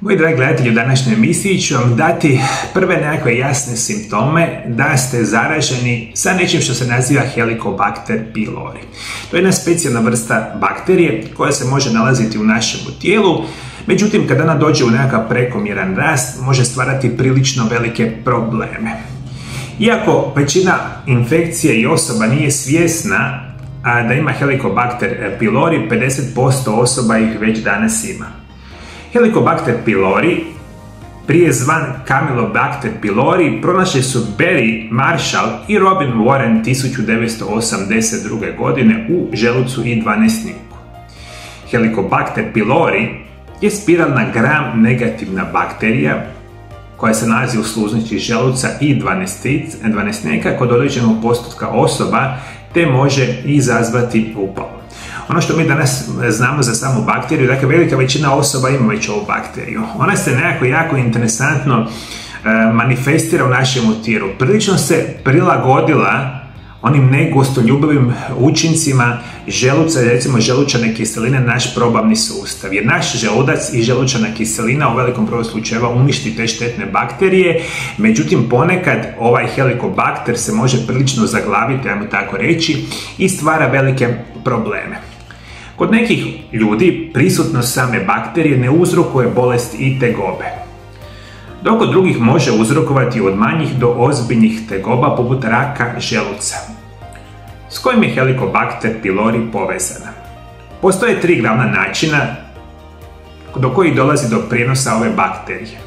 Moji dragi gledatelji, u današnjoj emisiji ću vam dati prve nekakve jasne simptome da ste zaraženi sa nečim što se naziva Helicobacter pylori. To je jedna specijalna vrsta bakterije koja se može nalaziti u našem tijelu, međutim kada ona dođe u nekakav prekomjeran rast može stvarati prilično velike probleme. Iako većina infekcije i osoba nije svjesna da ima Helicobacter pylori, 50% osoba ih već danas ima. Helicobacter pylori, prije zvan Campylobacter pylori, pronašli su Barry Marshall i Robin Warren 1982. godine u želucu i dvanestniku. Helicobacter pylori je spiralna gram negativna bakterija koja se nalazi u sluznici želuca i dvanestnika kod određenog postotka osoba te može izazvati upalu. Ono što mi danas znamo za samu bakteriju, dakle velika većina osoba ima već ovu bakteriju. Ona se nekako jako interesantno manifestira u našem tijelu. Prilično se prilagodila onim negostoljubivim učincima želuca, recimo želučane kiseline, naš probavni sustav. Jer naš želudac i želučana kiselina u velikom broju slučajeva uništi te štetne bakterije, međutim ponekad ovaj helikobakter se može prilično zaglaviti, ajmo tako reći, i stvara velike probleme. Kod nekih ljudi prisutnost same bakterije ne uzrokuje bolest i tegobe, dok kod drugih može uzrokovati od manjih do ozbiljnih tegoba poput raka želuca. S kojim je Helicobacter pylori povezana? Postoje tri glavna načina do kojih dolazi do prijenosa ove bakterije.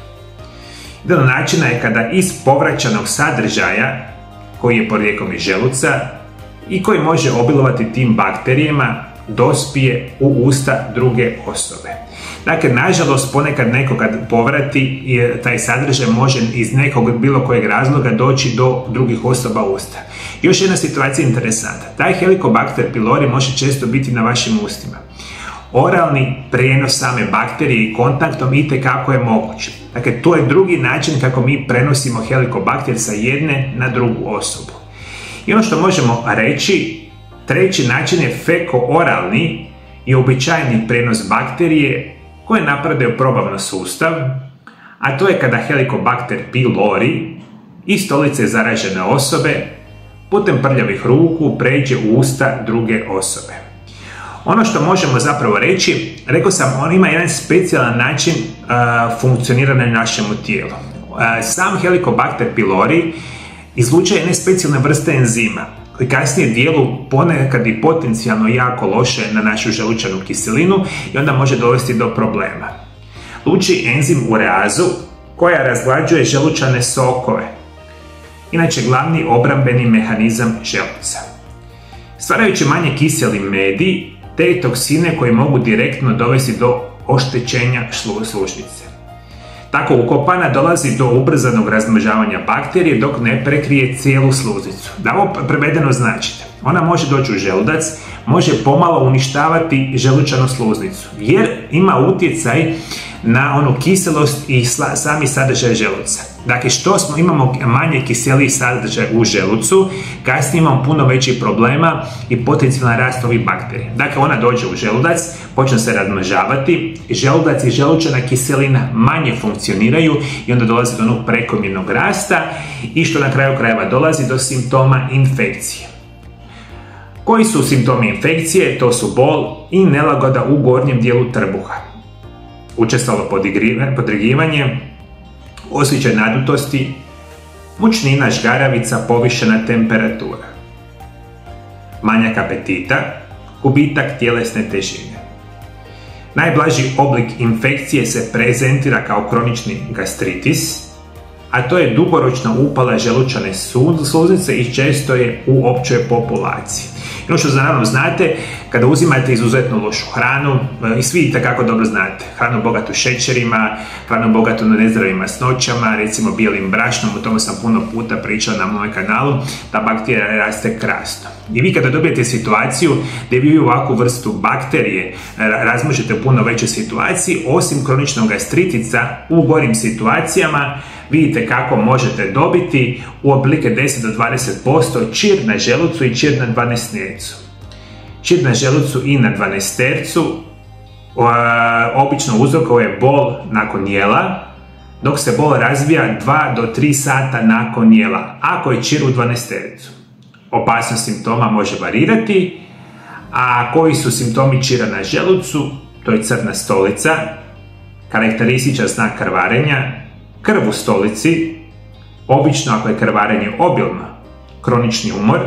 Jedan od načina je kada iz povraćanog sadržaja, koji je porijeklom iz želuca i koji može obilovati tim bakterijama, dospije u usta druge osobe. Dakle, nažalost, ponekad neko kad povrati taj sadržaj može iz nekog bilo kojeg razloga doći do drugih osoba usta. Još jedna situacija je interesantna. Taj Helicobacter pylori može često biti na vašim ustima. Oralni prijenos same bakterije i kontaktom itekako je moguć. Dakle, to je drugi način kako mi prenosimo Helicobacter sa jedne na drugu osobu. I ono što možemo reći, treći način je feko-oralni i uobičajeni prijenos bakterije koje napadaju probavni sustav, a to je kada Helicobacter pylori iz stolice zaražene osobe putem prljavih ruku pređe u usta druge osobe. Ono što možemo zapravo reći, rekao sam, on ima jedan specijalan način funkcioniranja na našem tijelu. Sam Helicobacter pylori izlučuje jedne specijalne vrste enzima koji kasnije djeluju ponekad i potencijalno jako loše na našu želučanu kiselinu i onda može dovesti do problema. Luči enzim ureazu koja razglađuje želučane sokove, inače glavni obrambeni mehanizam želuca. Stvarajući manje kiseli medij te toksine koji mogu direktno dovesti do oštećenja sluznice. Tako ukopana dolazi do ubrzanog razmnožavanja bakterije dok ne prekrije cijelu sluznicu. Da ovo prevedeno značite, ona može doći u želudac, može pomalo uništavati želučanu sluznicu jer ima utjecaj na onu kiselost i sami sadržaj želuca. Dakle, imamo manje kiseliji sadržaj u želucu, kasnije imamo puno većih problema i potencijalan rast ovih bakterija. Dakle, ona dođe u želudac, počne se razmnožavati, želudac i želučana kiselina manje funkcioniraju i onda dolazi do onog prekomjernog rasta i što na kraju krajeva dolazi do simptoma infekcije. Koji su simptomi infekcije? To su bol i nelagoda u gornjem dijelu trbuha, učestalo podrigivanje, osjećaj nadutosti, mučnina, žgaravica, povišena temperatura, manjak apetita, gubitak tjelesne težine. Najblaži oblik infekcije se prezentira kao kronični gastritis, a to je dugoročna upala želučane sluznice i često je u općoj populaciji. Ono što naravno znate, kada uzimate izuzetno lošu hranu, i svi takako dobro znate, hranu bogatu šećerima, hranu bogatu na nezdravim masnoćama, recimo bijelim brašnom, o tome sam puno puta pričao na moj kanalu, ta bakterija raste krasno. I vi kada dobijete situaciju gdje vi ovakvu vrstu bakterije razmnožite u puno većoj situaciji, osim kroničnog gastritisa u gorim situacijama, vidite kako možete dobiti u oblike 10 do 20% čir na želucu i čir na dvanestnercu. Čir na želucu i na dvanestnercu obično uzrokuje bol nakon jela, dok se bol razvija 2 do 3 sata nakon jela, ako je čir u 12-tericu. Opasnost simptoma može varirati, a koji su simptomi čira na želucu? To je crna stolica, karakterističan znak krvarenja, krv u stolici, obično ako je krvarenje obilno, kronični umor,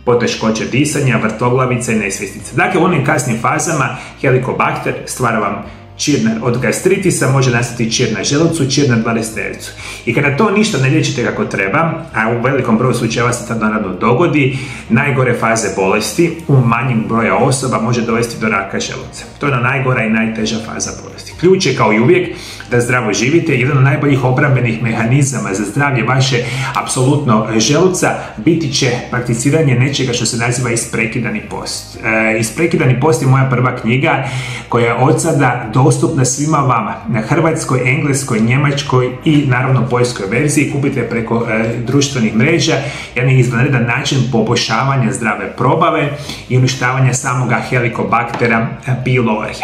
poteškoće disanja, vrtoglavica i nesvjestica. Dakle, u onim kasnim fazama helikobakter stvara vam čir od gastritisa, može nastati čir na želucu, čir na 12-tericu. I kada to ništa ne liječite kako treba, a u velikom broju slučajeva se to naravno dogodi, najgore faze bolesti u manjim broja osoba može dovesti do raka želuca. To je najgora i najteža faza bolesti. Ključ je, kao i uvijek, da zdravo živite. Jedan od najboljih obrambenih mehanizama za zdravlje vaše apsolutno želuca biti će prakticiranje nečega što se naziva isprekidani post. Isprekidani post je moja prva knjiga koja je od sada dostupna svima vama na hrvatskoj, engleskoj, njemačkoj i naravno poljskoj verziji. Kupite preko društvenih mreža. Jedan izvanredan način poboljšavanja zdrave probave i uništavanja samoga Helicobactera pylori.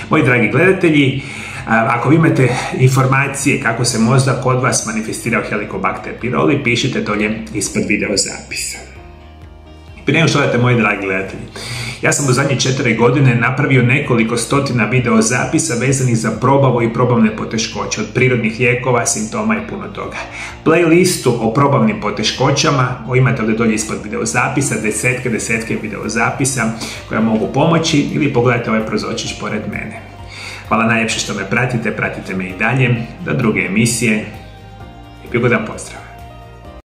Moji dragi gledatelji, ako vi imate informacije kako se možda kod vas manifestirao Helicobacter pylori, pišite dolje ispod video zapisa. Prije nego što odete, moji dragi gledatelji, ja sam u zadnje 4 godine napravio nekoliko stotina video zapisa vezanih za probavu i probavne poteškoće, od prirodnih lijekova, simptoma i puno toga. Playlistu o probavnim poteškoćama imate ovdje dolje ispod video zapisa, desetke video zapisa koja mogu pomoći, ili pogledajte ovaj prozorčić pored mene. Hvala najljepše što me pratite me i dalje, do druge emisije i prigodan pozdrav.